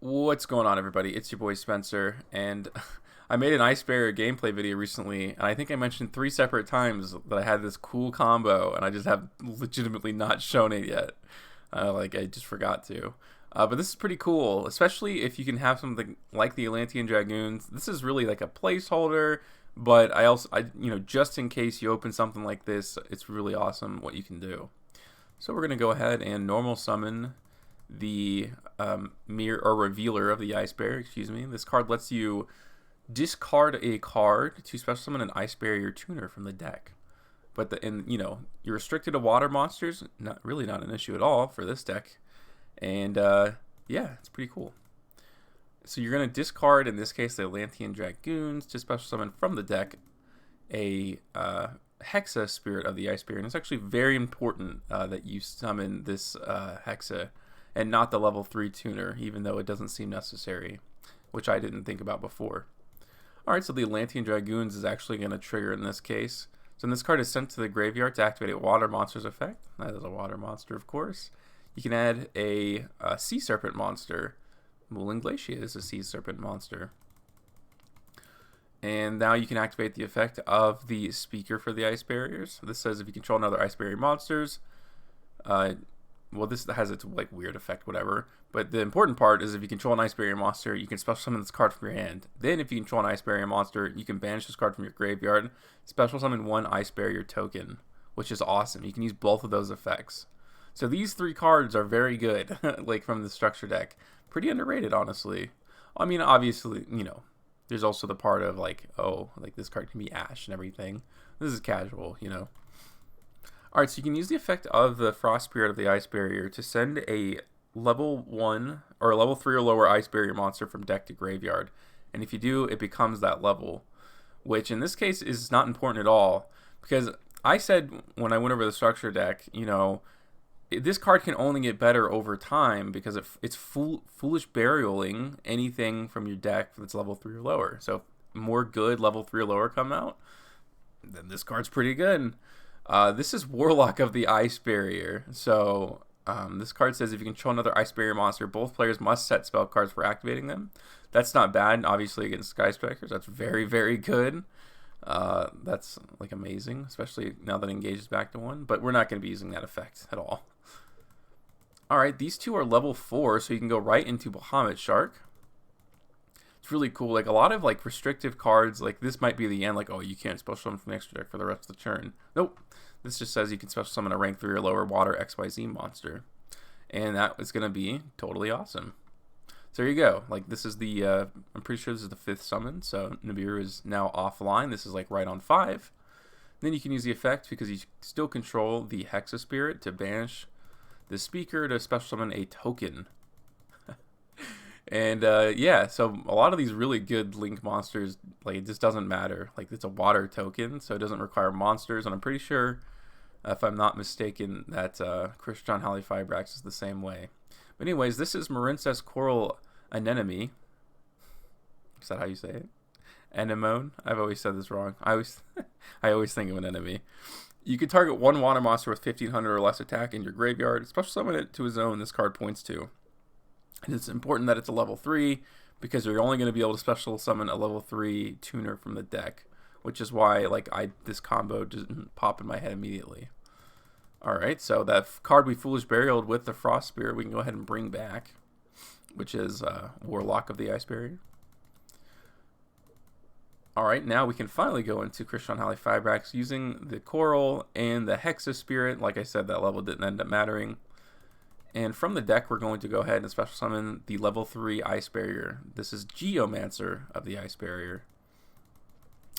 What's going on, everybody? It's your boy Spencer, and I made an Ice Barrier gameplay video recently, and I think I mentioned 3 separate times that I had this cool combo, and I just have legitimately not shown it yet. Like, I just forgot to. But this is pretty cool, especially if you can have something like the Atlantean Dragoons. This is really like a placeholder, but just in case you open something like this, it's really awesome what you can do. So we're going to go ahead and normal summon the mirror or revealer of the Ice Barrier. Excuse me. This card lets you discard a card to special summon an Ice Barrier tuner from the deck. But you're restricted to water monsters. Not an issue at all for this deck. And yeah, it's pretty cool. So you're going to discard, in this case, the Atlantean Dragoons to special summon from the deck a Hexa Spirit of the Ice Barrier. And it's actually very important that you summon this Hexa and not the level 3 tuner, even though it doesn't seem necessary, which I didn't think about before. Alright, so the Atlantean Dragoons is actually going to trigger in this case. So when this card is sent to the graveyard to activate a water monster's effect, that is a water monster, of course, you can add a sea serpent monster. Mooling Glacier is a sea serpent monster. And now you can activate the effect of the speaker for the Ice Barriers. This says if you control another Ice Barrier monsters, well, this has its like weird effect, whatever. But the important part is if you control an Ice Barrier monster, you can special summon this card from your hand. Then if you control an Ice Barrier monster, you can banish this card from your graveyard, special summon one Ice Barrier token, which is awesome. You can use both of those effects. So these 3 cards are very good, like from the structure deck. Pretty underrated, honestly. I mean, obviously, there's also the part of like, oh, like this card can be Ash and everything. This is casual. Alright, so you can use the effect of the Frost Spirit of the Ice Barrier to send a level 1 or level 3 or lower Ice Barrier monster from deck to graveyard. And if you do, it becomes that level, which in this case is not important at all, because I said when I went over the structure deck, this card can only get better over time because it's foolish burialing anything from your deck that's level 3 or lower. So if more good level 3 or lower come out, then this card's pretty good. This is Warlock of the Ice Barrier. So this card says if you control another Ice Barrier monster, both players must set spell cards for activating them. That's not bad, obviously, against Sky Spectres. That's very, very good. That's like amazing, especially now that Engage is back to 1. But we're not going to be using that effect at all. Alright, these 2 are level 4, so you can go right into Bahamut Shark. It's really cool. Like, a lot of, like, restrictive cards, like, this might be the end, like, oh, you can't special summon from the extra deck for the rest of the turn. Nope. This just says you can special summon a rank 3 or lower water XYZ monster. And that is going to be totally awesome. So there you go. Like, this is the, I'm pretty sure this is the 5th summon, so Nibiru is now offline. This is, like, right on 5. Then you can use the effect because you still control the Hexa Spirit to banish the speaker to special summon a token. And yeah, so a lot of these really good Link monsters, like, it just doesn't matter. Like, it's a water token, so it doesn't require monsters. And I'm pretty sure, if I'm not mistaken, that Christian Halifibrax is the same way. But anyways, this is Marincess Coral Anemone. Is that how you say it? Anemone? I've always said this wrong. I always think of an enemy. You can target one water monster with 1500 or less attack in your graveyard, special summon it to a zone this card points to. And it's important that it's a level 3 because you're only going to be able to special summon a level 3 tuner from the deck, which is why this combo didn't pop in my head immediately. Alright, so that card we Foolish Burialed with the Frost Spirit we can go ahead and bring back, which is Warlock of the Ice Barrier. Alright, now we can finally go into Christian Halifibrax using the Coral and the Hexa Spirit. Like I said, that level didn't end up mattering. And from the deck, we're going to go ahead and special summon the level 3 Ice Barrier. This is Geomancer of the Ice Barrier.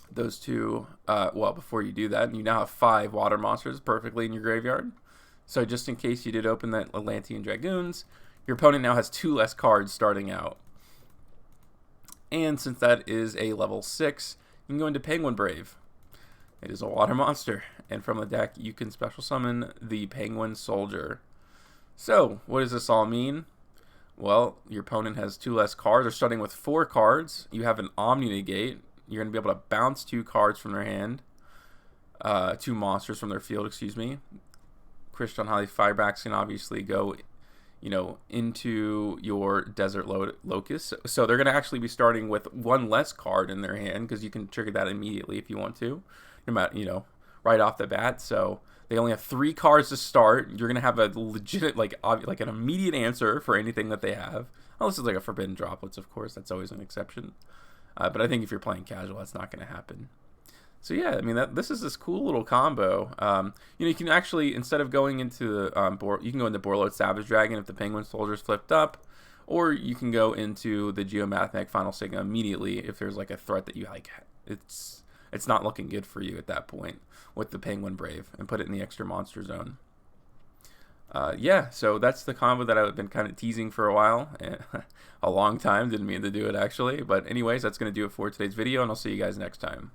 Those 2, well, before you do that, you now have 5 water monsters perfectly in your graveyard. So just in case you did open that Atlantean Dragoons, your opponent now has 2 less cards starting out. And since that is a level 6, you can go into Penguin Brave. It is a water monster. And from the deck, you can special summon the Penguin Soldier. So, what does this all mean? Well, your opponent has 2 less cards. They're starting with 4 cards. You have an Omni Negate. You're going to be able to bounce 2 cards from their hand. 2 monsters from their field, excuse me. Christian Halifibrax can obviously go into your desert locust. So they're going to actually be starting with one less card in their hand, because you can trigger that immediately if you want to, no matter, right off the bat. So they only have 3 cards to start. You're going to have a legit, like an immediate answer for anything that they have. Unless it's like a forbidden droplets, of course. That's always an exception. But I think if you're playing casual, that's not going to happen. So yeah, I mean, this is this cool little combo. You can actually, instead of going into you can go into Borload Savage Dragon if the Penguin Soldier's flipped up, or you can go into the Geomathematic Final Sigma immediately if there's like a threat that you like. It's not looking good for you at that point with the Penguin Brave, and put it in the extra monster zone. Yeah, so that's the combo that I've been kind of teasing for a while, a long time. Didn't mean to do it actually, but anyways, that's going to do it for today's video, and I'll see you guys next time.